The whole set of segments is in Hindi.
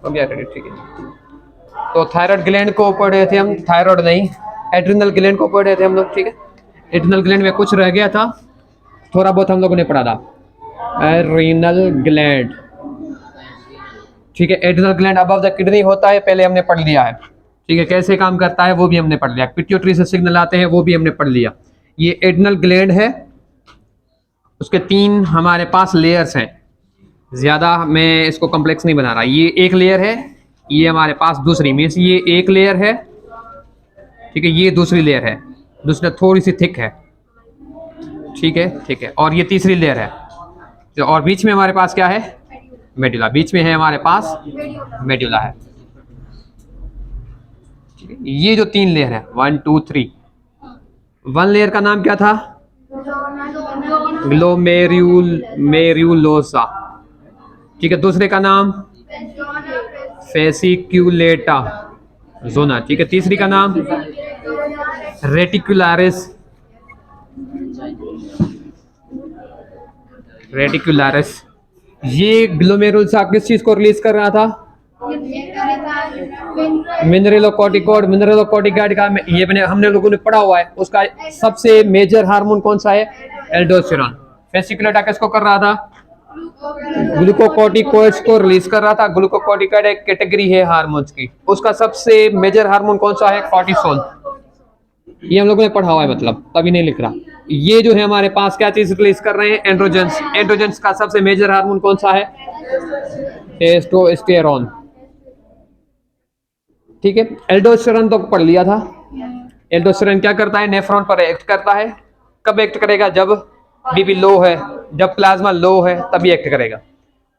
हो गया रेडी, ठीक है। तो थायराइड ग्लैंड को पढ़ रहे थे हम, थायराइड नहीं, एड्रिनल ग्लैंड को पढ़ रहे थे हम लोग, ठीक है। एड्रिनल ग्लैंड में कुछ रह गया था, थोड़ा बहुत हम लोगों ने पढ़ा था। एड्रिनल ग्लैंड, ठीक है। Adrenal gland above the kidney होता है, पहले हमने पढ़ लिया है, ठीक है। कैसे काम करता है वो भी हमने पढ़ लिया। पिट्यूटरी से सिग्नल आते हैं वो भी हमने पढ़ लिया। ये एड्रिनल ग्लैंड है, उसके 3 हमारे पास लेयर्स हैं। ज़्यादा मैं इसको कॉम्प्लेक्स नहीं बना रहा। ये एक लेयर है, ये हमारे पास दूसरी, मीन्स ये एक लेयर है, ठीक है, ये दूसरी लेयर है, दूसरी थोड़ी सी थिक है, ठीक है, ठीक है। और ये तीसरी लेयर है, और बीच में हमारे पास क्या है, मेडुला, बीच में है हमारे पास मेडुला है, ठीक है। ये जो 3 लेयर है, 1 2 3, 1 लेयर का नाम क्या था, ग्लोमेरुलोसा, ठीक है। दूसरे का नाम फेसिक्यूलेटा जोना, ठीक है। तीसरी का नाम रेटिकुलारिस, रेटिकुलारिस। ये ग्लोमेरुलोसा किस चीज को रिलीज कर रहा था, मिनरलोकॉर्टिकॉइड, मिनरलोकॉर्टिकॉइड का ये हमने लोगों ने पढ़ा हुआ है। उसका सबसे मेजर हार्मोन कौन सा है, एल्डोस्टेरोन। फेसिकुलेटा किसको कर रहा था, ग्लूकोकॉर्टिकॉइड्स को रिलीज कर रहा था। ग्लूकोकॉर्टिकॉइड एक कैटेगरी है हार्मोन्स की, उसका सबसे मेजर हार्मोन कौन सा है, कॉर्टिसोल। ये हम लोगों ने पढ़ा हुआ है, मतलब तभी नहीं लिख रहा। ये जो है हमारे पास क्या चीज रिलीज कर रहे हैं, एंड्रोजेंस। एंड्रोजेंस का सबसे मेजर हार्मोन कौन सा है, टेस्टोस्टेरोन, ठीक है। एल्डोस्टेरोन तो पढ़ लिया था। एल्डोस्टेरोन क्या करता है, नेफ्रॉन पर एक्ट करता है। कब एक्ट करेगा, जब बीपी लो है, जब प्लाज्मा लो है तभी एक्ट करेगा।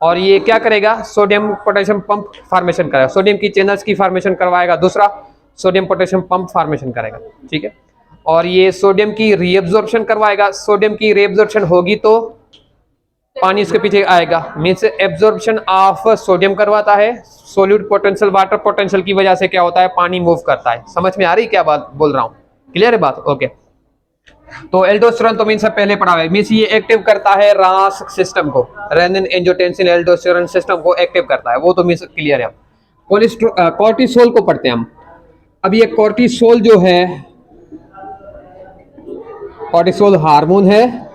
और ये क्या करेगा, सोडियम पोटेशियम पंप फॉर्मेशन करेगा, सोडियम की चैनल्स की फॉर्मेशन करवाएगा। दूसरा सोडियम पोटेशियम पंप फॉर्मेशन करेगा, ठीक है। और ये सोडियम की रीएब्जॉर्प्शन करवाएगा। सोडियम की रीएब्जॉर्प्शन होगी तो पानी उसके पीछे आएगा, मीन्स एब्जॉर्प्शन ऑफ सोडियम करवाता है। सोल्यूट पोटेंशियल, वाटर पोटेंशियल की वजह से क्या होता है, पानी मूव करता है। समझ में आ रही क्या बात बोल रहा हूँ, क्लियर है बात, ओके। तो एल्डोस्टेरोन तो मीन्स पहले पढ़ा हुआ है, मीन्स ये एक्टिव करता है रास सिस्टम को, रेनिन एंजियोटेंसिन एल्डोस्टेरोन सिस्टम को एक्टिव करता है, वो तो मीन्स क्लियर है। कॉर्टिसोल को पढ़ते हैं हम। अब ये कॉर्टिसोल जो है, कॉर्टिसोल हार्मोन है,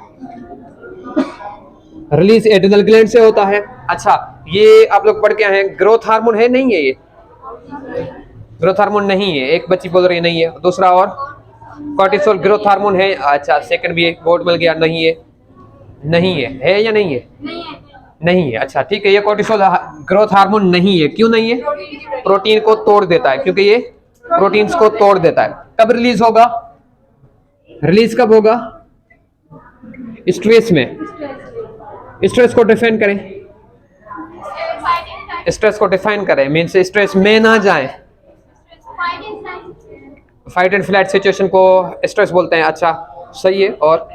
रिलीज एड्रिनल ग्लैंड से होता है। अच्छा, ये आप लोग पढ़ के आए हैं, ग्रोथ हार्मोन है नहीं है, ये ग्रोथ हार्मोन नहीं है, एक बच्ची बोल रही है नहीं है। दूसरा और कॉर्टिसोल ग्रोथ हार्मोन है, अच्छा सेकंड भी एक बोर्ड मिल गया, नहीं है, नहीं है या नहीं है, नहीं है, अच्छा ठीक है। ये कॉर्टिसोल ग्रोथ हार्मोन नहीं है, क्यों नहीं है, प्रोटीन को तोड़ देता है, क्योंकि ये प्रोटीन्स को तोड़ देता है। कब रिलीज होगा, रिलीज कब होगा, स्ट्रेस में। स्ट्रेस को डिफाइन करें, स्ट्रेस को डिफाइन करें, मीन्स स्ट्रेस में ना जाए। फाइट एंड फ्लाइट सिचुएशन को स्ट्रेस बोलते हैं, अच्छा सही है, और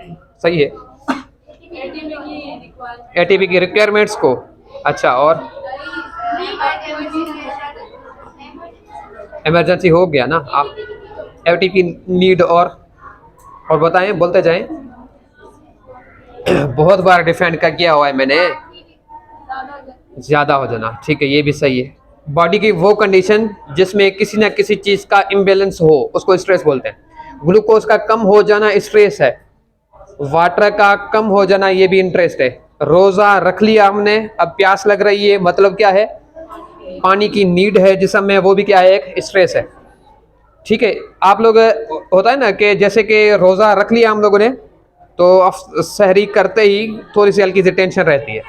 सही है। एटीपी की रिक्वायरमेंट्स को, अच्छा, और इमरजेंसी हो गया ना, आप एटीपी नीड, और बताएं, बोलते जाएं। बहुत बार डिफाइन का किया हुआ है मैंने, ज्यादा हो जाना, ठीक है, ये भी सही है। बॉडी की वो कंडीशन जिसमें किसी ना किसी चीज का इम्बैलेंस हो, उसको स्ट्रेस बोलते हैं। ग्लूकोज का कम हो जाना स्ट्रेस है, वाटर का कम हो जाना ये भी इंटरेस्ट है। रोजा रख लिया हमने, अब प्यास लग रही है, मतलब क्या है, पानी की नीड है जिसम में, वो भी क्या है, एक स्ट्रेस है, ठीक है। आप लोग होता है ना कि जैसे कि रोजा रख लिया हम लोगों ने, तो सहरी करते ही थोड़ी सी हल्की सी टेंशन रहती है,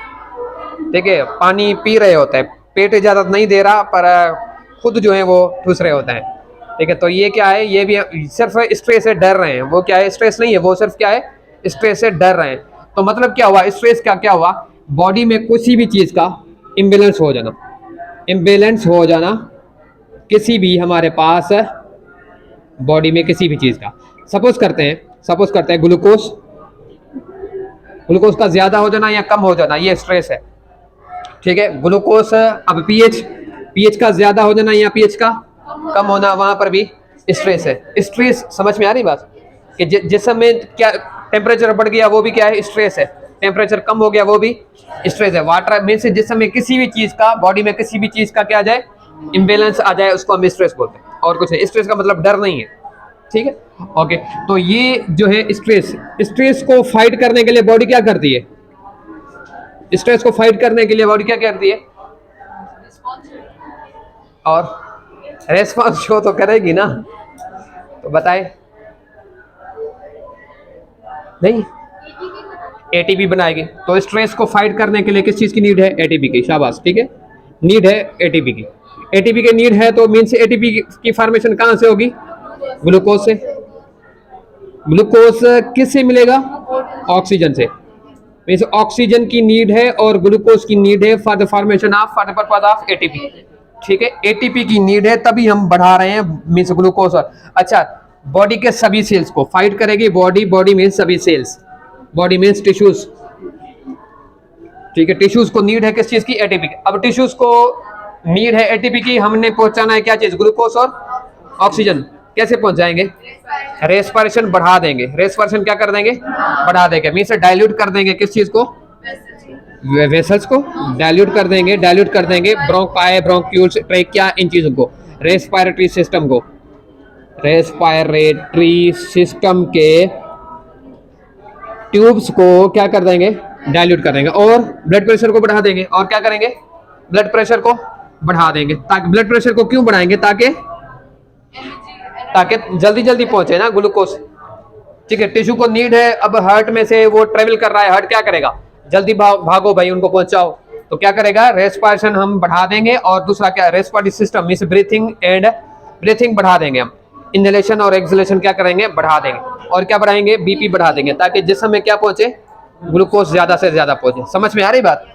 ठीक है। पानी पी रहे होते हैं, पेट इजाजत नहीं दे रहा, पर खुद जो है वो ठूस रहे होते हैं, ठीक है। तो ये क्या है, ये भी सिर्फ स्ट्रेस से डर रहे हैं, वो क्या है, स्ट्रेस नहीं है, वो सिर्फ क्या है, स्ट्रेस से डर रहे हैं। तो मतलब क्या हुआ, स्ट्रेस का क्या हुआ, बॉडी में किसी भी चीज का इम्बेलेंस हो जाना, इम्बेलेंस हो जाना किसी भी हमारे पास बॉडी में किसी भी चीज का। सपोज करते हैं ग्लूकोज, ग्लूकोज का ज्यादा हो जाना या कम हो जाना, ये स्ट्रेस है, ठीक है। ग्लूकोज, अब पीएच का ज्यादा हो जाना या पीएच का कम होना, वहां पर भी स्ट्रेस है। स्ट्रेस समझ में आ रही बात, कि जिस समय क्या टेम्परेचर बढ़ गया, वो भी क्या है, स्ट्रेस है। टेम्परेचर कम हो गया वो भी स्ट्रेस है। वाटर में से जिस समय किसी भी चीज का बॉडी में किसी भी चीज का क्या आ जाए, इम्बेलेंस आ जाए, उसको हम स्ट्रेस बोलते हैं। और कुछ नहीं, स्ट्रेस का मतलब डर नहीं है, ठीक है। ओके, तो ये जो है स्ट्रेस, स्ट्रेस को फाइट करने के लिए बॉडी क्या करती है? स्ट्रेस को फाइट करने के लिए बॉडी क्या करती है? और रेस्पॉन्स शो तो करेगी ना, तो बताए नहीं, एटीपी बनाएगी। तो स्ट्रेस को फाइट करने के लिए किस चीज की नीड है? एटीपी की। शाबाश, ठीक है, नीड है एटीपी की। एटीपी की नीड है तो मीन्स एटीपी की फॉर्मेशन कहां से होगी? ग्लूकोज से। ग्लूकोज किससे मिलेगा? ऑक्सीजन से। मीन्स ऑक्सीजन की नीड है और ग्लूकोज की नीड है for the formation of, for the purpose of ATP, ठीक है। एटीपी की नीड है तभी हम बढ़ा रहे हैं, मीन्स ग्लूकोज। और अच्छा, बॉडी के सभी सेल्स को फाइट करेगी बॉडी। बॉडी मीन्स सभी सेल्स, बॉडी मीन्स टिश्यूज, ठीक है। टिश्यूज को नीड है किस चीज की? एटीपी की। अब टिश्यूज को नीड है एटीपी की, हमने पहुंचाना है क्या चीज? ग्लूकोज और ऑक्सीजन। कैसे पहुंचाएंगे? रेस्पिरेशन बढ़ा देंगे। रेस्पिरेशन क्या कर देंगे? बढ़ा देंगे, मीन्स डाइल्यूट कर देंगे किस चीज को? वेसल्स को डाइल्यूट कर देंगे, डाइल्यूट कर देंगे ब्रोंकाई, ब्रोंक्यूल्स, ट्रेकिया, इन चीजों को, रेस्पिरेटरी सिस्टम को, रेस्पिरेटरी सिस्टम के ट्यूब्स को क्या कर देंगे? डाइल्यूट कर देंगे। और ब्लड प्रेशर को बढ़ा देंगे। और क्या करेंगे? ब्लड प्रेशर को बढ़ा देंगे। ताकि ब्लड प्रेशर को क्यों बढ़ाएंगे? ताकि जल्दी जल्दी पहुंचे ना ग्लूकोज, ठीक है। टिश्यू को नीड है, अब हार्ट में से वो ट्रेवल कर रहा है, हार्ट क्या करेगा? जल्दी भागो भाई, उनको पहुंचाओ। तो क्या करेगा? रेस्पिरेशन हम बढ़ा देंगे। और दूसरा क्या? रेस्पिरेटरी सिस्टम मींस ब्रीथिंग बढ़ा देंगे हम। इनहेलेशन और एक्सहेलेशन क्या करेंगे? बढ़ा देंगे। और क्या बढ़ाएंगे? बीपी बढ़ा देंगे, ताकि जिस समय क्या पहुंचे? ग्लूकोज ज्यादा से ज्यादा पहुंचे। समझ में आ रही बात?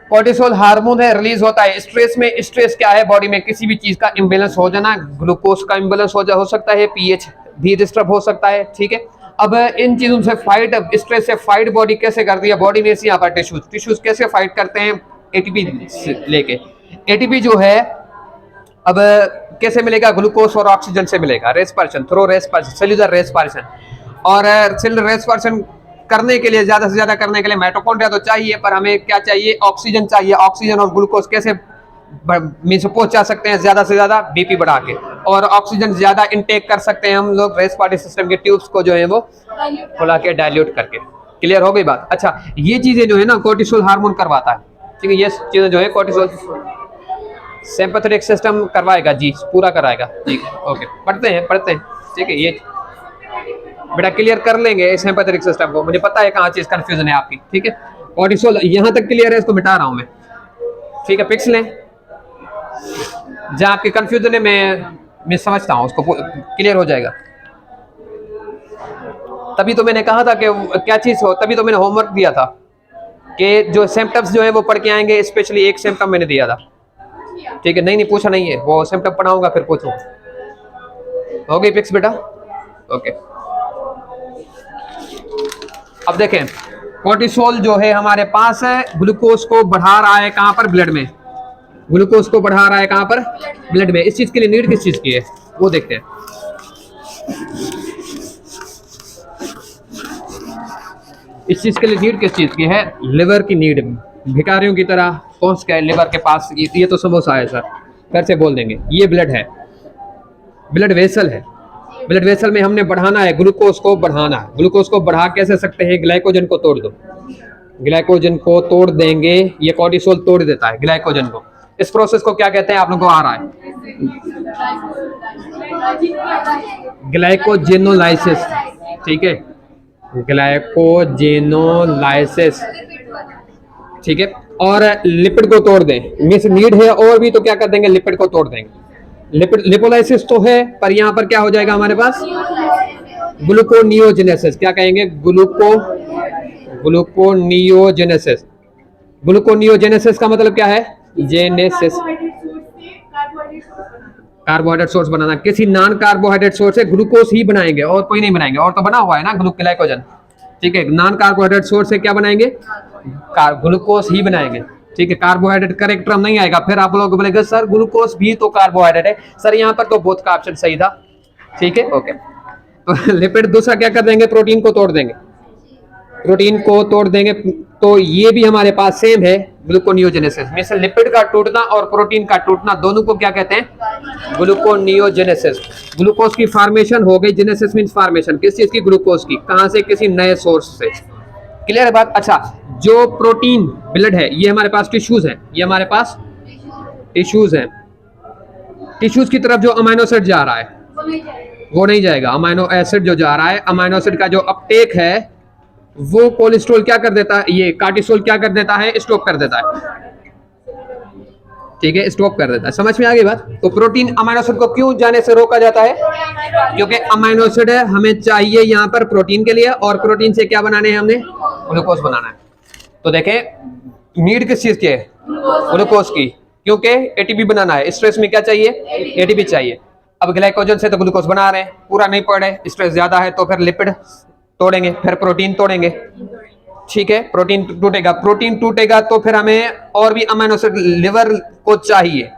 कोर्टिसोल हार्मोन है, रिलीज होता है स्ट्रेस में। स्ट्रेस क्या है? बॉडी में किसी भी चीज का इम्बेलेंस हो जाना, ग्लूकोज का इम्बेलेंस हो सकता है, पीएच भी डिस्टर्ब हो सकता है, ठीक है। अब इन चीजों से फाइट, स्ट्रेस से फाइट बॉडी कैसे करती है? बॉडी में से यहाँ पर टिश्यूज कैसे फाइट करते हैं? एटीपी लेके। एटीपी जो है अब कैसे मिलेगा? ग्लूकोज और ऑक्सीजन से मिलेगा, respiration, through respiration, cellular respiration. और सेल्युलर रेस्पिरेशन करने के लिए, ज्यादा से ज्यादा करने के लिए माइटोकॉन्ड्रिया तो चाहिए, पर हमें क्या चाहिए? ऑक्सीजन चाहिए। ऑक्सीजन और ग्लूकोज कैसे मीन्स पहुंचा सकते हैं? ज्यादा से ज्यादा बीपी बढ़ा के। और ऑक्सीजन ज्यादा इनटेक कर सकते हैं हम लोग रेस्पिरेटरी सिस्टम के ट्यूब्स को जो है वो खुला के, डाइल्यूट करके। क्लियर हो गई बात? अच्छा, ये चीजें जो है ना कोर्टिसोल हार्मोन करवाता है, ठीक है। ये चीजें जो है कोर्टिसोल सिंपैथेटिक सिस्टम करवाएगा जी, पूरा कराएगा, ठीक है। ओके, पढ़ते हैं, ठीक है। ये बेटा क्लियर कर लेंगे सिंपैथेटिक सिस्टम को, मुझे पता है कहाँ चीज कंफ्यूजन है आपकी, ठीक है। कोर्टिसोल यहाँ तक क्लियर है, इसको मिटा रहा हूं मैं, ठीक है। पिक्स लें, जहाँ आपकी कंफ्यूजन है मैं समझता हूँ, उसको क्लियर हो जाएगा। तभी तो मैंने कहा था कि क्या चीज हो, तभी तो मैंने होमवर्क दिया था कि जो सिम्टम्स जो है वो पढ़ के आएंगे। स्पेशली एक सिम्टम मैंने दिया था, ठीक है। नहीं पूछा नहीं है, वो सिम्टम पढ़ाऊंगा फिर पूछो। हो गई पिक्स बेटा? ओके। अब देखें, कोर्टिसोल जो है हमारे पास है, ग्लूकोज को बढ़ा रहा है कहां पर? ब्लड में। ग्लूकोज को बढ़ा रहा है कहां पर? ब्लड में। इस चीज के लिए नीड किस चीज की है वो देखते हैं। इस चीज के लिए नीड किस चीज की है? लिवर की नीड। भिखारियों की तरह पहुंच गए लिवर के पास, ये तो समोसा है सर, फिर से बोल देंगे। ये ब्लड है, ब्लड वेसल है। ब्लड वेसल में हमने बढ़ाना है, ग्लूकोज को बढ़ाना है। ग्लूकोज को बढ़ा कैसे सकते हैं? ग्लाइकोजन को तोड़ दो, ग्लाइकोजन को तोड़ देंगे। ये कोर्टिसोल तोड़ देता है ग्लाइकोजन को। इस प्रोसेस को क्या कहते हैं? आप लोगों को आ रहा है? ग्लाइकोजेनोलाइसिस, ठीक है, ग्लाइकोजेनोलाइसिस, ठीक है। और लिपिड को तोड़ दें, मीन्स नीड है और भी, तो क्या कर देंगे? लिपिड को तोड़ देंगे। लिपोलाइसिस तो है, पर यहाँ पर क्या हो जाएगा हमारे पास? ग्लूकोनियोजेनेसिस। क्या कहेंगे? ग्लूकोनियोजेनेसिस। ग्लूकोनियोजेनेसिस का मतलब क्या है? जेनेसिस, कार्बोहाइड्रेट सोर्स बनाना। किसी नॉन कार्बोहाइड्रेट सोर्स से ग्लूकोज ही बनाएंगे, और कोई नहीं बनाएंगे। और तो बना हुआ है ना ग्लाइकोजन, ठीक है। नॉन कार्बोहाइड्रेट सोर्स से क्या बनाएंगे? ग्लूकोज ही बनाएंगे, ठीक है। कार्बोहाइड्रेट करेक्ट टर्म नहीं आएगा, फिर आप लोग बोलेंगे सर ग्लूकोज भी तो कार्बोहाइड्रेट है। सर यहाँ पर तो बोथ का ऑप्शन सही था, ठीक है। ओके, तो लिपिड दूसरा क्या कर देंगे? प्रोटीन को तोड़ देंगे, प्रोटीन को तोड़ देंगे तो ये भी हमारे पास सेम है, ग्लूकोनियोजेनेसिस। मींस लिपिड का टूटना और प्रोटीन का टूटना दोनों को क्या कहते हैं? ग्लूकोनियोजेनेसिस। ग्लूकोज की फॉर्मेशन हो गई, जेनेसिस मींस फॉर्मेशन, किस चीज की? ग्लूकोज की। कहां से? किसी नए सोर्स से। क्लियर है बात? अच्छा, जो प्रोटीन ब्लड है, ये हमारे पास टिश्यूज है, ये हमारे पास टिश्यूज है। टिश्यूज की तरफ जो अमाइनो एसिड जा रहा है वो नहीं जाएगा। अमाइनो एसिड जो जा रहा है, अमाइनो एसिड का जो अपटेक है वो कोलेस्ट्रॉल क्या कर देता है? ये कार्टिसोल क्या कर देता है? स्टॉप कर देता है। ठीक है, स्टॉप कर देता है। समझ में आ गई बात? तो प्रोटीन अमाइनो एसिड को क्यों जाने से रोका जाता है? क्योंकि अमाइनो एसिड हमें चाहिए यहाँ पर प्रोटीन के लिए, और प्रोटीन से क्या बनाने हैं हमने? ग्लूकोज बनाना है। तो देखें, नीड किस चीज की है? ग्लूकोज की, क्योंकि एटीपी बनाना है। स्ट्रेस में क्या चाहिए? एटीपी चाहिए। अब ग्लाइकोजन से तो ग्लूकोज बना रहे हैं, पूरा नहीं पड़ रहे, स्ट्रेस ज्यादा है, तो फिर लिपिड तोड़ेंगे, फिर प्रोटीन तोड़ेंगे। ठीक है, प्रोटीन टूटेगा, प्रोटीन टूटेगा तो फिर हमें और भी अमीनो एसिड लिवर को चाहिए,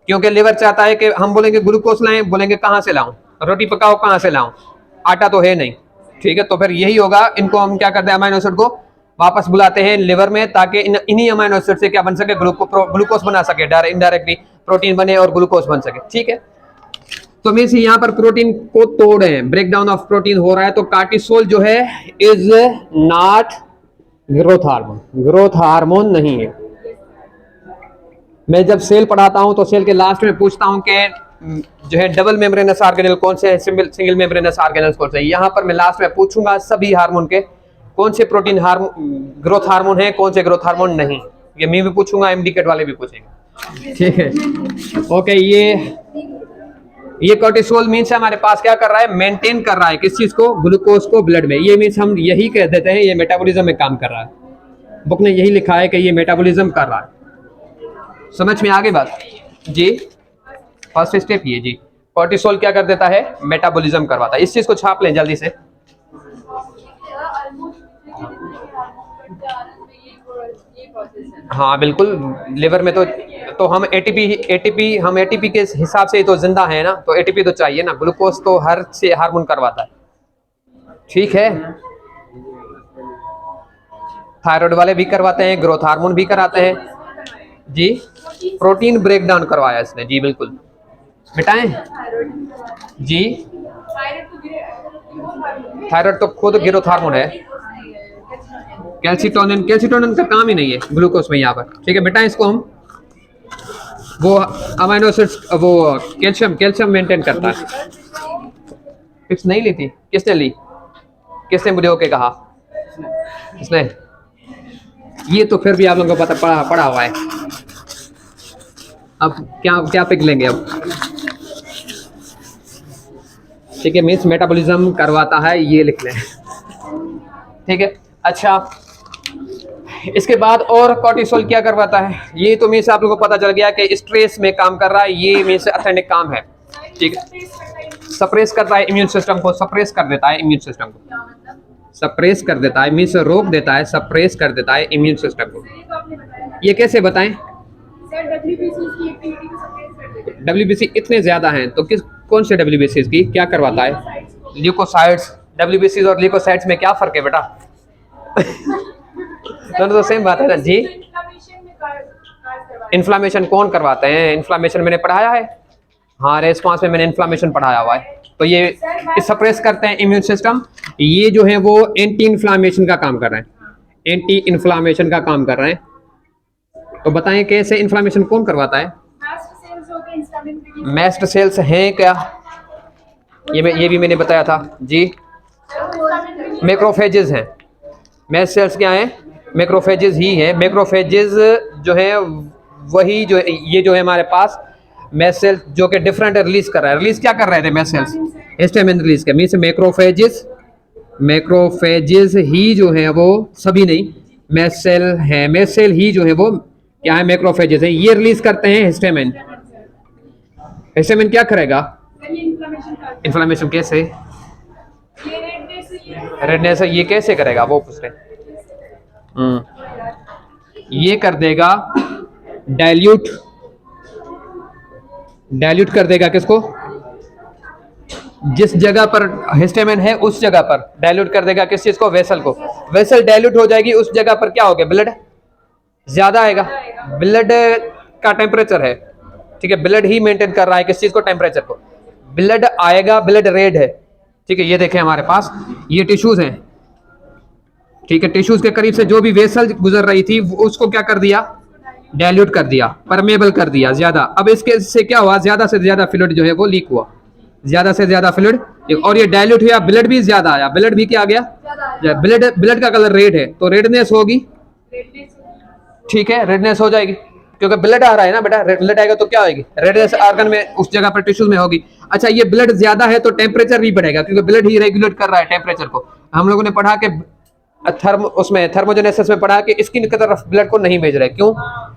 क्योंकि लिवर चाहता है कि हम बोलेंगे ग्लूकोज लाएं, बोलेंगे कहां से लाऊं? रोटी पकाओ, कहां से लाऊं? आटा तो है नहीं। ठीक है, तो फिर यही होगा, इनको हम क्या करते हैं? अमीनो एसिड को वापस बुलाते हैं लिवर में, ताकि इन्हीं अमीनो एसिड से क्या बन सके? ग्लूकोज बना सके, डायरेक्ट इनडायरेक्टली प्रोटीन बने और ग्लूकोज बन सके। ठीक है, तो मीन्स यहाँ पर प्रोटीन को तोड़े हैं, ब्रेक डाउन ऑफ प्रोटीन हो रहा है। तो कार्टिसोल जो है is not growth hormone, growth hormone नहीं है। मैं जब सेल पढ़ाता हूं तो सेल के लास्ट में पूछता हूं कि जो है डबल मेम्ब्रेनस ऑर्गेनेल कौन से है, सिंगल मेम्ब्रेनस ऑर्गेनेल कौन से है। यहाँ पर मैं लास्ट में पूछूंगा सभी हार्मोन के कौन से प्रोटीन हार्मोन ग्रोथ हार्मोन है, कौन से ग्रोथ हार्मोन नहीं। ये मैं भी पूछूंगा, एमडीकेट वाले भी पूछेंगे। ठीक है, ओके। ये कोर्टिसोल मीन्स हमारे पास क्या कर रहा है? मेंटेन कर रहा है किस चीज को? ग्लूकोज को ब्लड में। ये मीन्स हम यही कह देते हैं ये मेटाबॉलिज्म में काम कर रहा है। बुक ने यही लिखा है कि ये मेटाबॉलिज्म कर रहा है। समझ में आ गई बात जी? फर्स्ट स्टेप ये जी, कोर्टिसोल क्या कर देता है? मेटाबॉलिज्म करवाता है। इस चीज को छाप लें जल्दी से। हाँ बिल्कुल, लिवर में तो हम एटीपी के हिसाब से तो जिंदा है ना, तो एटीपी तो चाहिए ना। ग्लूकोज तो हर से हार्मोन करवाता है। ठीक है, थायराइड वाले भी करवाते हैं, ग्रोथ हार्मोन भी कराते हैं जी। प्रोटीन ब्रेक डाउन करवाया इसने जी, बिल्कुल। मिटाएं जी, थायराइड तो खुद ग्रोथ हार्मोन है। कैल्सिटोनिन का काम ही नहीं है ग्लूकोज में यहाँ पर। ठीक है, मिटाएं इसको हम। वो अमीनो एसिड्स, वो कैल्शियम मेंटेन करता है। फिक्स नहीं ली थी? किसने ली? किसने मुझे ओके कहा? किसने? ये तो फिर भी आप लोगों को पता पड़ा हुआ है। अब क्या पिक लेंगे अब? ठीक है, मीन्स मेटाबॉलिज्म करवाता है, ये लिख लें। ठीक है, अच्छा। इसके बाद और कोर्टिसोल क्या करवाता है? ये तो मीन्स आप लोगों को पता चल गया कि स्ट्रेस में काम कर रहा है। ये मीन्स अथेंटिक काम है। ठीक है, सप्रेस करता है इम्यून सिस्टम को, सप्रेस कर देता है इम्यून सिस्टम को, सप्रेस कर देता है मीन्स रोक देता है, सप्रेस कर देता है इम्यून सिस्टम को। ये कैसे बताएं? डब्ल्यूबीसी इतने ज्यादा हैं तो कौन से डब्ल्यूबीसी की क्या करवाता है? ल्यूकोसाइट्स। डब्ल्यूबीसी और ल्यूकोसाइट्स में क्या फर्क है बेटा? दोनों तो सेम बात है ना जी। इन्फ्लामेशन कौन करवाते हैं? इन्फ्लामेशन मैंने पढ़ाया है, हाँ, रेस्पॉन्स में मैंने इन्फ्लामेशन पढ़ाया हुआ है। तो ये सप्रेस करते हैं इम्यून सिस्टम। ये जो है वो एंटी इन्फ्लामेशन का काम कर रहे हैं, एंटी इन्फ्लामेशन का काम कर रहे हैं। तो बताएं कैसे इन्फ्लामेशन कौन करवाता है? मैस्ट सेल्स हैं क्या? ये भी मैंने बताया था जी। मैक्रोफेजेस हैं। मैस्ट सेल्स क्या हैं? मैक्रोफेजेस ही हैं। मैक्रोफेजेस जो है वही जो ये जो है हमारे पास मैस्ट सेल्स जो कि डिफरेंट रिलीज कर रहा है। रिलीज क्या कर रहे थे मैस्ट सेल्स? हिस्टामिन रिलीज कर। मींस मैक्रोफेजेस ही जो है वो सभी नहीं, मैस्ट सेल है, मैस्ट सेल ही जो है वो क्या है? मैक्रोफेजेस है। ये रिलीज करते हैं हिस्टामिन। हिस्टामिन क्या करेगा? इन्फ्लेमेशन। कैसे? रेडनेस ये कैसे करेगा वो पूछ रहे। ये कर देगा डाइल्यूट कर देगा किसको? जिस जगह पर हिस्टामिन है उस जगह पर डाइल्यूट कर देगा किस चीज को? वेसल को। वेसल डाइल्यूट हो जाएगी, उस जगह पर क्या हो गया, ब्लड ज्यादा आएगा। ब्लड का टेम्परेचर है, ठीक है, ब्लड ही मेंटेन कर रहा है किस चीज को, टेम्परेचर को। ब्लड आएगा, ब्लड रेड है, ठीक है, ये देखें हमारे पास ये टिश्यूज हैं, ठीक है, टिश्यूज के करीब से जो भी वेसल गुजर रही थी उसको क्या कर दिया, डाइल्यूट कर दिया, परमेबल कर दिया ज्यादा। अब इसके से क्या हुआ, ज्यादा से ज्यादा फ्लूइड जो है वो लीक हुआ, ज्यादा से ज्यादा फ्लूइड, और ये डाइल्यूट हुआ, ब्लड भी ज्यादा आया, ब्लड भी क्या आ गया, ब्लड का कलर रेड है तो रेडनेस होगी, ठीक है, रेडनेस हो जाएगी क्योंकि ब्लड आ रहा है ना बेटा, ब्लड आएगा तो क्या होगी, रेडनेस ऑर्गन में उस जगह पर टिश्यूज में होगी। अच्छा, ये ब्लड ज्यादा है तो टेम्परेचर भी बढ़ेगा क्योंकि ब्लड ही रेगुलेट कर रहा है टेम्परेचर को। हम लोगों ने पढ़ा कि उसमें थर्मोजेनेसिस में पढ़ा कि स्किन की तरफ ब्लड को नहीं भेज रहा है, क्यों,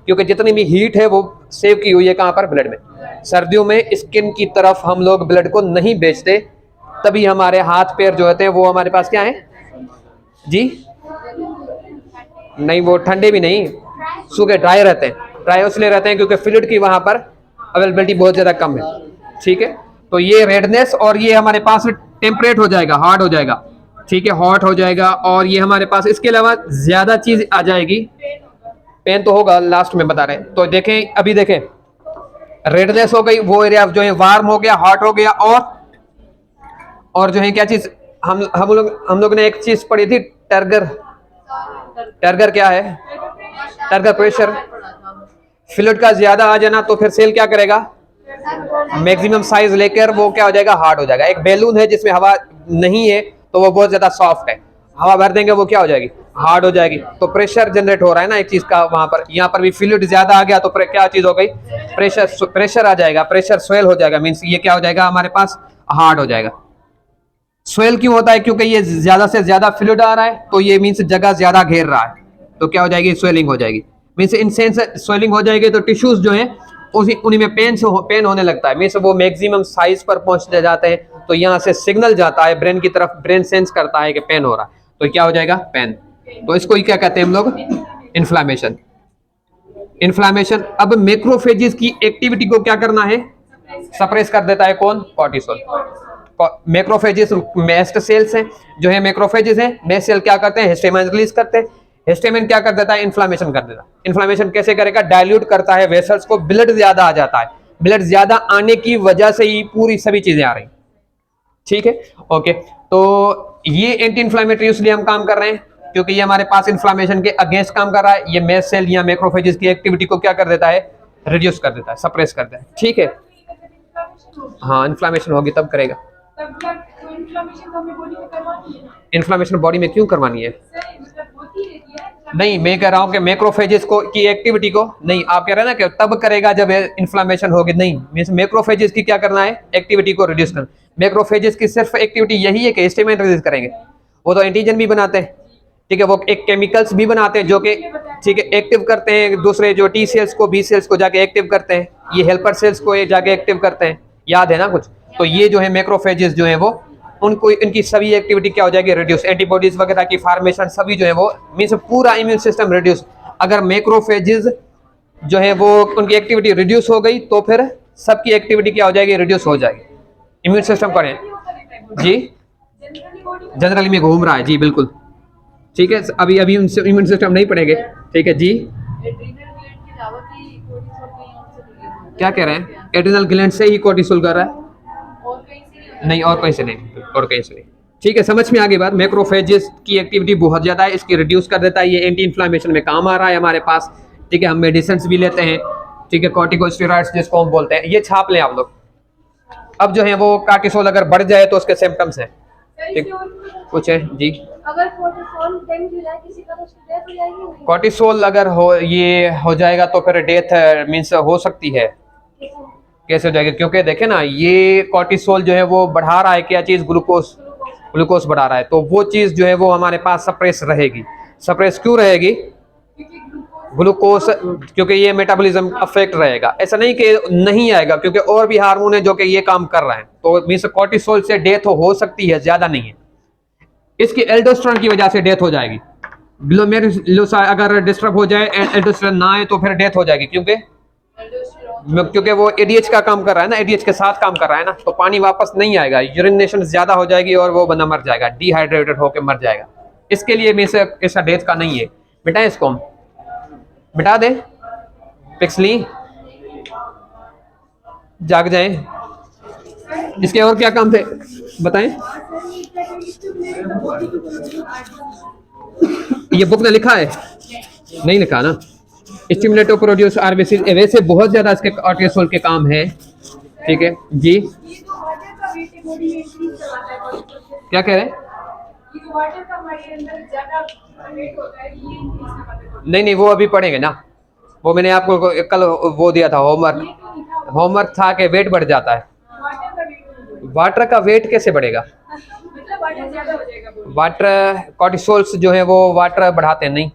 क्योंकि जितनी भी हीट है वो सेव की हुई है कहां पर, ब्लड में। सर्दियों में स्किन की तरफ हम लोग ब्लड को नहीं भेजते, तभी हमारे हाथ पैर जो होते हैं वो हमारे पास क्या है जी, नहीं वो ठंडे भी नहीं, सूखे ड्राई रहते हैं। ड्राई इसलिए रहते हैं क्योंकि फ्लूइड की वहां पर अवेलेबिलिटी बहुत ज्यादा कम है, ठीक है। तो ये रेडनेस और ये हमारे पास टेम्परेट हो जाएगा, हार्ड हो जाएगा, ठीक है, हॉट हो जाएगा। और ये हमारे पास इसके अलावा ज्यादा चीज आ जाएगी, पेन तो होगा, लास्ट में बता रहे हैं। तो देखें, अभी देखें रेडनेस हो गई, वो एरिया जो है वार्म हो गया, हॉट हो गया, और जो है क्या चीज, हम लोग ने एक चीज पढ़ी थी, टर्गर। टर्गर क्या है, टर्गर प्रेशर। फ्लूइड का ज्यादा आ जाना तो फिर सेल क्या करेगा, मैक्सिमम साइज लेकर वो क्या हो जाएगा, हार्ड हो जाएगा। एक बैलून है जिसमें हवा नहीं है तो वो बहुत ज्यादा सॉफ्ट है, हवा भर देंगे वो क्या हो जाएगी, हार्ड हो जाएगी। तो प्रेशर जनरेट हो रहा है ना एक चीज का वहां पर, यहाँ पर भी फ्लूइड ज्यादा आ गया तो क्या चीज हो गई, प्रेशर आ जाएगा, प्रेशर स्वेल हो जाएगा, मीन्स ये क्या हो जाएगा हमारे पास, हार्ड हो जाएगा। स्वेल क्यों होता है, क्योंकि ये ज्यादा से ज्यादा फ्लूइड आ रहा है तो ये मीन्स जगह ज्यादा घेर रहा है, तो क्या हो जाएगी, स्वेलिंग हो जाएगी। मीन्स इन सेंस स्वेलिंग हो जाएगी तो टिश्यूज जो है उन्हीं में पेन होने लगता है, मीन्स वो मैक्सिमम साइज पर पहुंचते जाते हैं। तो यहाँ से सिग्नल जाता है ब्रेन की तरफ, ब्रेन सेंस करता है कि पेन हो रहा है, तो क्या हो जाएगा, पेन। तो इसको ही क्या कहते हैं हम लोग, इन्फ्लामेशन। इन्फ्लामेशन। अब मैक्रोफेजेस की एक्टिविटी को क्या करना है, सप्रेस कर देता है कौन, कॉर्टिसोल। मैक्रोफेजेस मेस्ट सेल्स हैं जो है, मैक्रोफेजेस हैं, मेस्ट सेल क्या करते हैं, हिस्टामिन रिलीज करते हैं। हिस्टामिन क्या कर देता है, इन्फ्लामेशन कर देता है। इन्फ्लामेशन कैसे करेगा, डाइल्यूट करता है वेसल्स को, ब्लड ज्यादा आ जाता है, ब्लड ज्यादा आने की वजह से ही पूरी सभी चीजें आ रही, ठीक है, ओके। तो ये एंटी इन्फ्लामेटरी इसलिए हम काम कर रहे हैं क्योंकि ये हमारे पास इन्फ्लामेशन के अगेंस्ट काम कर रहा है। ये मेस्ट सेल या मैक्रोफेजेस की एक्टिविटी को क्या कर देता है, रिड्यूस कर देता है, सप्रेस कर देता है, ठीक है। हाँ, इन्फ्लामेशन होगी तब करेगा। इन्फ्लामेशन बॉडी में क्यों करवानी है, नहीं मैं कह रहा हूं कि मैक्रोफेजेस को की एक्टिविटी को नहीं, आप कह रहे हैं ना कि तब करेगा जब इन्फ्लामेशन होगी, नहीं, मींस मैक्रोफेजेस की क्या करना है, एक्टिविटी को रिड्यूस करना। मैक्रोफेजेस की सिर्फ एक्टिविटी यही है कि हिस्टामिन रिलीज करेंगे, वो तो एंटीजन भी बनाते हैं, ठीक है, वो एक केमिकल्स भी बनाते हैं जो कि ठीक है एक्टिव करते हैं दूसरे जो टी सेल्स को, बी सेल्स को जाके एक्टिव करते हैं, ये हेल्पर सेल्स को ये जाके एक्टिव करते हैं, याद है ना कुछ। तो ये जो है मैक्रोफेजेस जो है वो उनको इनकी सभी एक्टिविटी क्या हो जाएगी, रिड्यूस, एंटीबॉडीज वगैरह की फॉर्मेशन सभी जो है वो मींस पूरा इम्यून सिस्टम रिड्यूस। अगर मैक्रोफेजेस जो है वो उनकी एक्टिविटी रिड्यूस हो गई तो फिर सबकी एक्टिविटी क्या हो जाएगी, रिड्यूस हो जाएगी। इम्यून सिस्टम करें जी, जनरली में घूम रहा है जी, बिल्कुल ठीक है। अभी इम्यून सिस्टम नहीं पढ़ेंगे, ठीक है जी। क्या कह रहे हैं, एड्रिनल ग्लैंड से ही कोर्टिसोल कर रहा है, नहीं और कहीं से नहीं, और कहीं से नहीं, ठीक है, समझ में आ गई बात। मैक्रोफेजेस की एक्टिविटी बहुत ज्यादा है, इसकी रिड्यूस कर देता है, ये एंटी इन्फ्लामेशन में काम आ रहा है हमारे पास, ठीक है। हम मेडिसिन भी लेते हैं, ठीक है, कॉर्टिकोस्टेरॉइड्स जिसको हम बोलते हैं, ये छाप लें आप लोग। अब जो है वो कॉर्टिसोल अगर बढ़ जाए तो उसके सिम्टम्स हैं, ठीक, कुछ है जी। अगर कॉर्टिसोल अगर हो ये हो जाएगा तो फिर डेथ मीन्स हो सकती है, कैसे हो जाएगी, क्योंकि देखें ना ये कॉर्टिसोल जो है वो बढ़ा रहा है क्या चीज, ग्लूकोज बढ़ा रहा है, तो वो चीज जो है वो हमारे पास सप्रेस रहेगी। सप्रेस क्यों रहेगी, ग्लूकोज, क्योंकि ये मेटाबॉलिज्म अफेक्ट रहेगा। ऐसा नहीं कि नहीं आएगा, क्योंकि और भी हार्मोन है जो कि ये काम कर रहे हैं, तो मीन्स कॉर्टिसोल से डेथ हो सकती है, ज्यादा नहीं है। इसकी एल्डोस्टेरोन की वजह से डेथ हो जाएगी, ग्लोमेरुलस अगर डिस्टर्ब हो जाए, एल्डोस्टेरोन ना आए तो फिर डेथ हो जाएगी, क्योंकि वो एडीएच का काम कर रहा है ना, एडीएच के साथ काम कर रहा है ना, तो पानी वापस नहीं आएगा, यूरिनेशन ज्यादा हो जाएगी और वो बंदा मर जाएगा, डिहाइड्रेटेड होकर मर जाएगा, इसके लिए में से ऐसा डेथ का नहीं है। मिटाएं इसको, हम मिटा दें, पिक्सली जाग जाएं। इसके और क्या काम थे बताएं। ये बुक ने लिखा है? नहीं लिखा ना। स्टिमुलेट प्रोड्यूस आरबीसी, वैसे बहुत ज्यादा इसके कॉर्टिसोल के काम है। ठीक है जी, क्या कह रहे हैं? नहीं नहीं, वो अभी पढ़ेंगे ना। वो मैंने आपको कल वो दिया था होमवर्क, होमवर्क था कि वेट बढ़ जाता है। वाटर का वेट कैसे बढ़ेगा? वाटर कॉर्टिसोल्स जो है वो वाटर बढ़ाते हैं नहीं,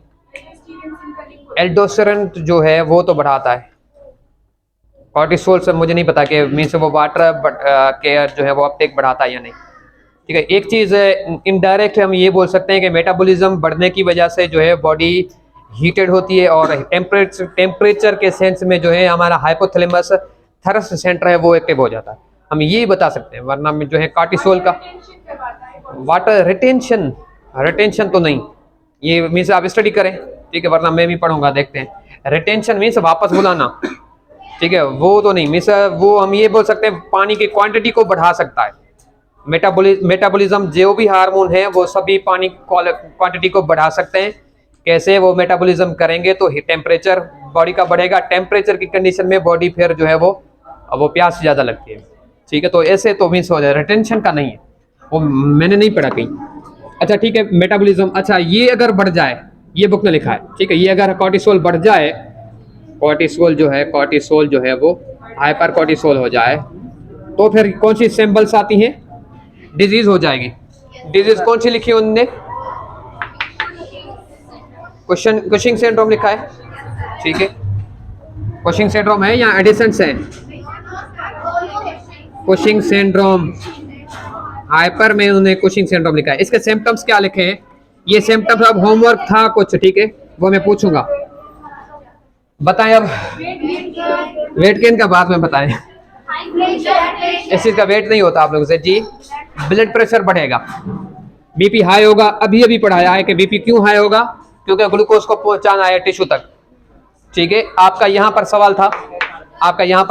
एल्डोस्टेरोन जो है वो तो बढ़ाता है। कॉर्टिसोल से मुझे नहीं पता कि मीन्स वो वाटर केयर जो है वो अपटेक बढ़ाता है या नहीं। ठीक है, एक चीज़ इनडायरेक्ट हम ये बोल सकते हैं कि मेटाबॉलिज्म बढ़ने की वजह से जो है बॉडी हीटेड होती है और टेम्परेचर के सेंस में जो है हमारा हाइपोथैलेमस थर्स्ट सेंटर है वो एक्टिव हो जाता है। हम ये बता सकते हैं, वरना में जो है कॉर्टिसोल का वाटर रिटेंशन, रिटेंशन तो नहीं, ये मीन्स आप स्टडी करें। ठीक है, वरना मैं भी पढ़ूंगा, देखते हैं। रिटेंशन मीन्स वापस बुलाना, ठीक है, वो तो नहीं मीन्स वो हम ये बोल सकते हैं पानी की क्वांटिटी को बढ़ा सकता है। मेटाबॉलिज्म जो भी हार्मोन है वो सभी पानी क्वांटिटी को बढ़ा सकते हैं। कैसे वो मेटाबॉलिज्म करेंगे तो टेम्परेचर बॉडी का बढ़ेगा, टेम्परेचर की कंडीशन में बॉडी फिर जो है वो प्यास ज़्यादा लगती है। ठीक है, तो ऐसे तो मीन्स हो जाए, रिटेंशन का नहीं है, वो मैंने नहीं पढ़ा कहीं। अच्छा ठीक है, मेटाबॉलिज्म, अच्छा ये अगर बढ़ जाए, ये बुक में लिखा है, ठीक है, ये अगर कॉर्टिसोल बढ़ जाए, कॉर्टिसोल जो है वो हाइपर कॉर्टिसोल हो जाए तो फिर कौन सी सिंबल्स आती हैं? डिजीज हो जाएगी। डिजीज कौन सी लिखी है उनने? कुशिंग सिंड्रोम लिखा है। ठीक है, कुशिंग सिंड्रोम है या एडिसन्स है? कुशिंग सिंड्रोम, हाइपर में उन्होंने कुशिंग सिंड्रोम लिखा है। इसके सिम्टम्स क्या लिखे हैं? ये सिम्टम्स अब होमवर्क था कुछ, ठीक है, वो मैं पूछूंगा, बताएं। अब वेट गेन का बाद में बताएं, इस चीज का वेट नहीं होता आप लोगों से जी। ब्लड प्रेशर बढ़ेगा, बीपी हाई होगा। अभी अभी पढ़ाया है कि बीपी क्यों हाई होगा, क्योंकि ग्लूकोज को पहुंचाना है टिश्यू तक। ठीक है, आपका यहाँ पर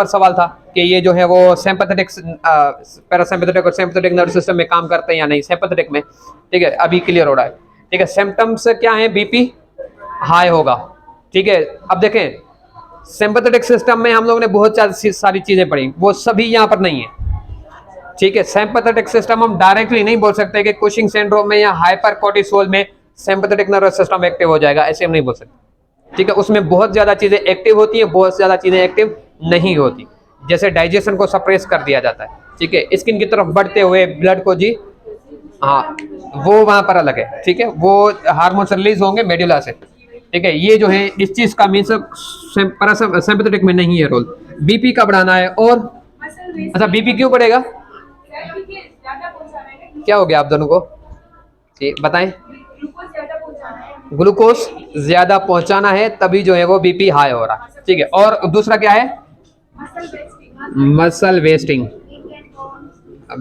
सवाल था कि ये जो है वो सिंपैथेटिक, पैरासिम्पैथेटिक और सिंपैथेटिक नर्वस सिस्टम में काम करते हैं या नहीं, सिंपैथेटिक में। ठीक है, अभी क्लियर हो रहा है। ठीक है, सिम्टम्स क्या है? बीपी हाई होगा। ठीक है, अब देखें सिंपैथेटिक सिस्टम में हम लोगों ने बहुत सारी चीजें पढ़ी, वो सभी यहाँ पर नहीं है। ठीक है, सिंपैथेटिक सिस्टम हम डायरेक्टली नहीं बोल सकते कि कुशिंग सिंड्रोम में या हाइपर कॉर्टिसोल में सिंपैथेटिक नर्वस सिस्टम एक्टिव हो जाएगा, ऐसे हम नहीं बोल सकते। ठीक है, उसमें बहुत ज्यादा चीजें एक्टिव होती है, बहुत ज्यादा चीजें एक्टिव नहीं होती। जैसे डाइजेशन को सप्रेस कर दिया जाता है, ठीक है, स्किन की तरफ बढ़ते हुए ब्लड को जी, हाँ, वो वहां पर अलग है। ठीक है, वो हार्मोन्स रिलीज होंगे मेडुला से। ठीक है, ये जो है इस चीज का मीन्स सिंपैथेटिक में नहीं है रोल। बीपी का बढ़ाना है। और अच्छा, बीपी क्यों बढ़ेगा? क्या हो गया आप दोनों को? ठीक बताएं। ग्लूकोज ज्यादा पहुंचाना है, तभी जो है वो बीपी हाई हो रहा है। ठीक है, और दूसरा क्या है? Muscle wasting.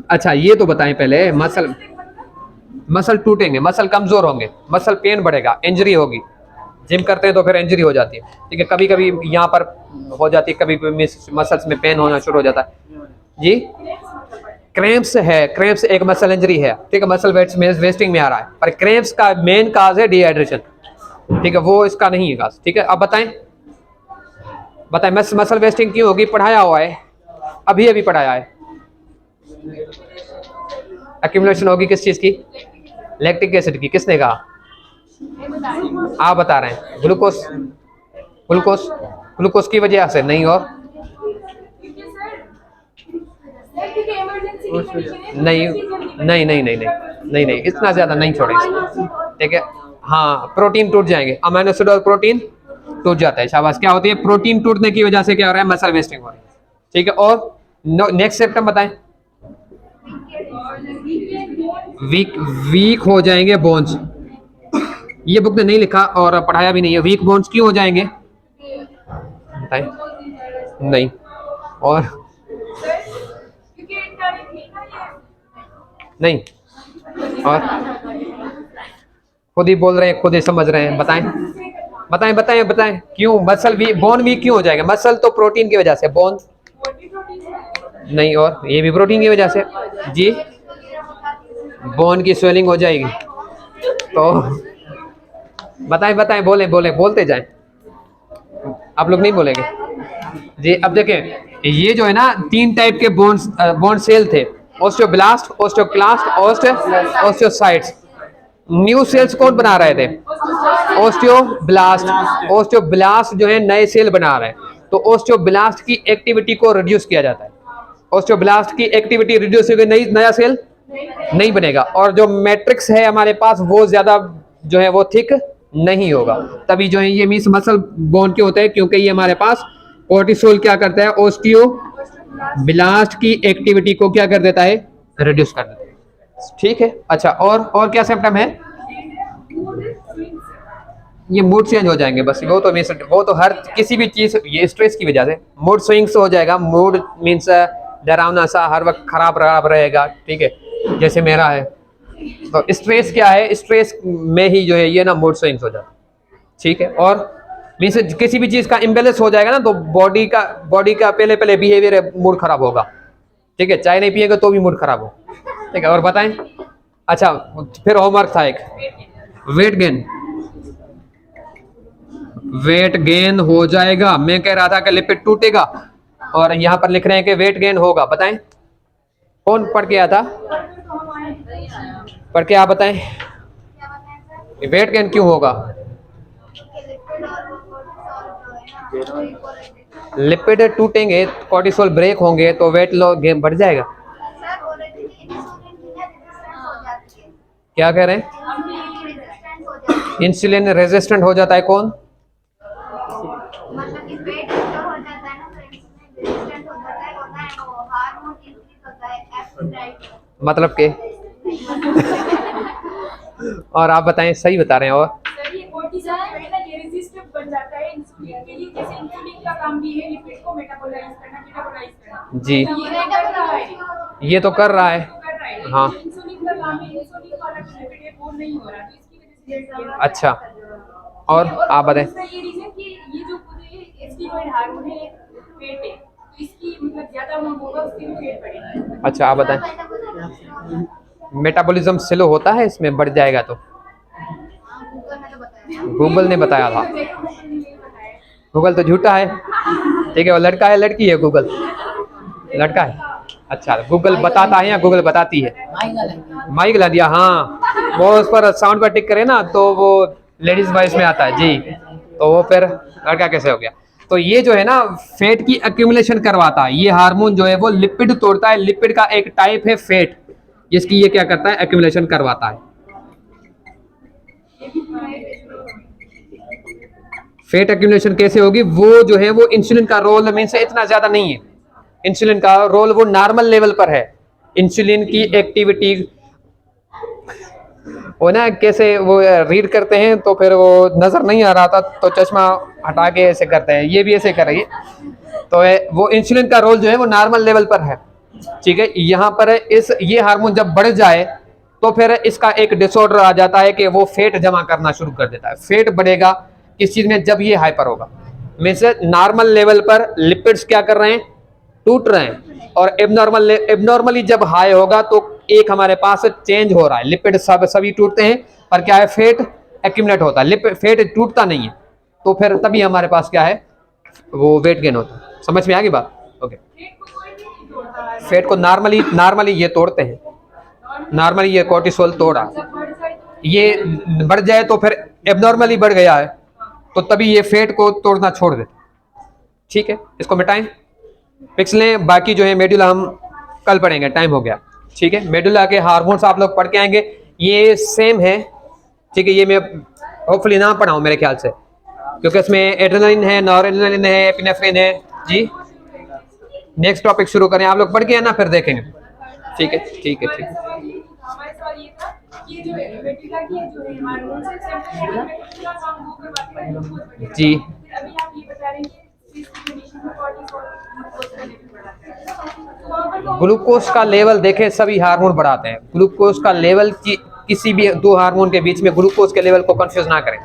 अच्छा ये तो बताएं पहले, मसल टूटेंगे, मसल कमजोर होंगे, मसल पेन बढ़ेगा, इंजरी होगी। जिम करते हैं तो फिर इंजरी हो जाती है। ठीक है, कभी कभी यहाँ पर हो जाती है, कभी कभी मसल्स में पेन होना शुरू हो जाता है जी। क्रैम्प्स है, क्रैम्प्स एक मसल इंजरी है। ठीक है, मसल वेस्टिंग में आ रहा है, पर क्रैम्प्स का मेन काज है डिहाइड्रेशन। ठीक है, वो इसका नहीं है काज। ठीक है, अब बताएं मसल वेस्टिंग क्यों होगी? पढ़ाया हुआ है, अभी अभी पढ़ाया है। एक्यूमुलेशन होगी किस चीज की? लैक्टिक एसिड की। किसने कहा? आप बता रहे हैं। ग्लूकोज की वजह से नहीं, और नहीं, इतना ज्यादा नहीं छोड़ेंगे। ठीक है, हाँ, प्रोटीन टूट जाएंगे, अमीनो एसिड और प्रोटीन टूट जाता है। शाबाश, क्या होती है? प्रोटीन टूटने की वजह से क्या हो रहा है? मसल वेस्टिंग हो रही है। ठीक है, और नेक्स्ट सिम्टम बताएं। वीक हो जाएंगे बोन्स। ये बुक ने नहीं लिखा और पढ़ाया भी नहीं है। वीक बोन्स क्यों हो जाएंगे बताएं? नहीं, और नहीं, और खुद ही बोल रहे हैं, खुद ही समझ रहे हैं, बताएं बताएं बताएं बताएं, क्यों मसल वीक, बोन वीक क्यों हो जाएगा? मसल तो प्रोटीन की वजह से, बोन नहीं, और ये भी प्रोटीन की वजह से जी, बोन की स्वेलिंग हो जाएगी। तो बताएं बताएं, बोले बोले, बोलते जाएं, आप लोग नहीं बोलेंगे जी। अब देखें, ये जो है ना, 3 टाइप के बोन सेल थे, osteoblast, osteoclast, osteocytes. New sales कौन बना रहे थे? ओस्टियोब्लास्ट। ओस्टियोब्लास्ट जो है नए सेल बना रहे हैं, तो ओस्टियोब्लास्ट की एक्टिविटी को रिड्यूस किया जाता है। ओस्टियोब्लास्ट की एक्टिविटी रिड्यूस होगी, नया सेल नहीं बनेगा, और जो मैट्रिक्स है हमारे पास वो ज्यादा जो है वो थिक नहीं होगा, तभी जो है ये मीन्स मसल बोन के होते हैं, क्योंकि ये हमारे पास कोर्टिसोल क्या करता है, ओस्टियोब्लास्ट की एक्टिविटी को क्या कर देता है, रिड्यूस कर देता है। ठीक है, अच्छा, और क्या सिम्टम है? ये मूड चेंज हो जाएंगे बस, वो तो हर किसी भी चीज, ये स्ट्रेस की वजह से मूड स्विंग्स हो जाएगा। मूड मीन्स डरावना सा, हर वक्त खराब रहेगा, ठीक है, जैसे मेरा है। तो स्ट्रेस क्या है? स्ट्रेस में ही जो है ये ना मूड स्विंग्स हो जाता, ठीक है। और मीन्स किसी भी चीज का इम्बेलेंस हो जाएगा ना, तो बॉडी का पहले बिहेवियर, मूड खराब होगा, ठीक है, चाय नहीं पिएगा तो भी मूड खराब हो, ठीक है। और बताएं, अच्छा, फिर होमवर्क था एक, वेट गेन हो जाएगा। मैं कह रहा था कि लिपिड टूटेगा, और यहाँ पर लिख रहे हैं कि वेट गेन होगा। बताएं कौन पढ़ के आया था? पढ़ के आप बताएं, वेट गेन क्यों होगा? लिपिड टूटेंगे, कोर्टिसोल ब्रेक होंगे, तो वेट गेन बढ़ जाएगा। क्या कह रहे हैं? इंसुलिन रेजिस्टेंट हो जाता है, कौन? मतलब के और आप बताएं, सही बता रहे हैं। और जी, ये तो कर रहा है, हाँ, अच्छा, और आप बताएं। अच्छा, आप बताएं, मेटाबॉलिज्म स्लो होता है इसमें, बढ़ जाएगा तो? गूगल ने बताया था, गूगल तो झूठा है, ठीक है। वो लड़का है लड़की है? गूगल लड़का है, अच्छा। गूगल बताता है या गूगल बताती है? माइक ला दिया, हाँ, वो उस पर साउंड पर टिक करे ना, तो वो लेडीज वॉइस में आता है जी, तो वो फिर लड़का कैसे हो गया? तो ये जो है ना, फैट की एक्यूमुलेशन करवाता है, ये हार्मोन जो है वो लिपिड तोड़ता है। लिपिड का एक टाइप है फैट, जिसकी ये क्या करता है, एक्यूमुलेशन करवाता है। फैट एक्यूमुलेशन कैसे होगी? वो जो है वो इंसुलिन का रोल मीन से इतना ज्यादा नहीं है, इंसुलिन का रोल वो नॉर्मल लेवल पर है। इंसुलिन की एक्टिविटी वो ना, कैसे वो रीड करते हैं तो फिर वो नजर नहीं आ रहा था, तो चश्मा हटा के ऐसे करते हैं, ये भी ऐसे कर रही है, तो वो इंसुलिन का रोल जो है वो नॉर्मल लेवल पर है, ठीक है। यहाँ पर ये हार्मोन जब बढ़ जाए तो फिर इसका एक डिसऑर्डर आ जाता है कि वो फैट जमा करना शुरू कर देता है। फैट बढ़ेगा किस चीज में? जब ये हाइपर होगा, मीन्स नॉर्मल लेवल पर लिपिड्स क्या कर रहे हैं, टूट रहे हैं, और एबनॉर्मली जब हाई होगा तो एक हमारे पास चेंज हो रहा है, लिपिड सभी टूटते हैं, पर क्या है, फैट एक्यूमुलेट होता है, लिपिड फैट टूटता नहीं है, तो फिर तभी हमारे पास क्या है, वो वेट गेन होता है। समझ में आ गई बात? ओके। फैट को नॉर्मली ये तोड़ते हैं, नॉर्मली ये कोर्टिसोल तोड़ा, ये बढ़ जाए तो फिर एबनॉर्मली बढ़ गया है, तो तभी ये फैट को तोड़ना छोड़ दे, ठीक है। इसको मिटाएं, फिक्स लें, बाकी जो है मेडुला हम कल पढ़ेंगे, टाइम हो गया, ठीक है। मेडुला के हार्मोन्स आप लोग पढ़ के आएंगे, ये सेम है, ठीक है। ये मैं होपफुली ना पढ़ाऊं मेरे ख्याल से, क्योंकि इसमें एड्रेनालिन है, नॉरएड्रेनालिन है, एपिनेफ्रिन है जी। नेक्स्ट टॉपिक शुरू करें, आप लोग पढ़ के आना, फिर देखेंगे, ठीक है, ठीक है, ठीक है। जी, ग्लूकोज का लेवल देखें, सभी हार्मोन बढ़ाते हैं। ग्लूकोज का लेवल की किसी भी दो हार्मोन के बीच में ग्लूकोज के लेवल को कंफ्यूज ना करें,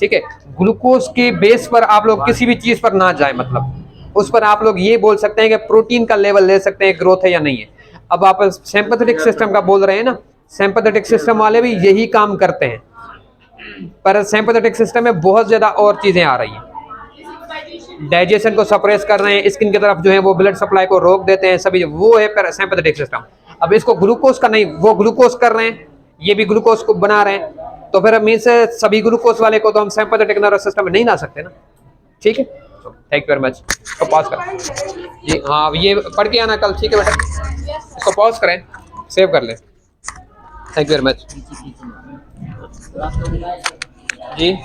ठीक है। ग्लूकोज के बेस पर आप लोग किसी भी चीज पर ना जाए, मतलब उस पर आप लोग ये बोल सकते हैं कि प्रोटीन का लेवल ले सकते हैं, ग्रोथ है या नहीं है। अब आप सिंपैथेटिक सिस्टम का बोल रहे हैं ना, सिंपैथेटिक सिस्टम वाले भी यही काम करते हैं, पर सिंपैथेटिक सिस्टम में बहुत ज्यादा और चीजें आ रही हैं। डाइजेशन को सप्रेस कर रहे हैं, स्किन की तरफ जो है वो ब्लड सप्लाई को रोक देते हैं, सभी वो है सिंपैथेटिक सिस्टम। अब इसको ग्लूकोज का नहीं, वो ग्लूकोज कर रहे हैं, ये भी ग्लूकोज को बना रहे हैं, तो फिर मीन्स सभी ग्लूकोज वाले को तो हम सिंपैथेटिक नर्वस सिस्टम में नहीं ला सकते ना, ठीक है। Thank you very much. इसको पॉज करें जी, हाँ अब ये पढ़ के आना कल, ठीक है बेटा। इसको पॉज करें, सेव कर लें। Thank you very much ji.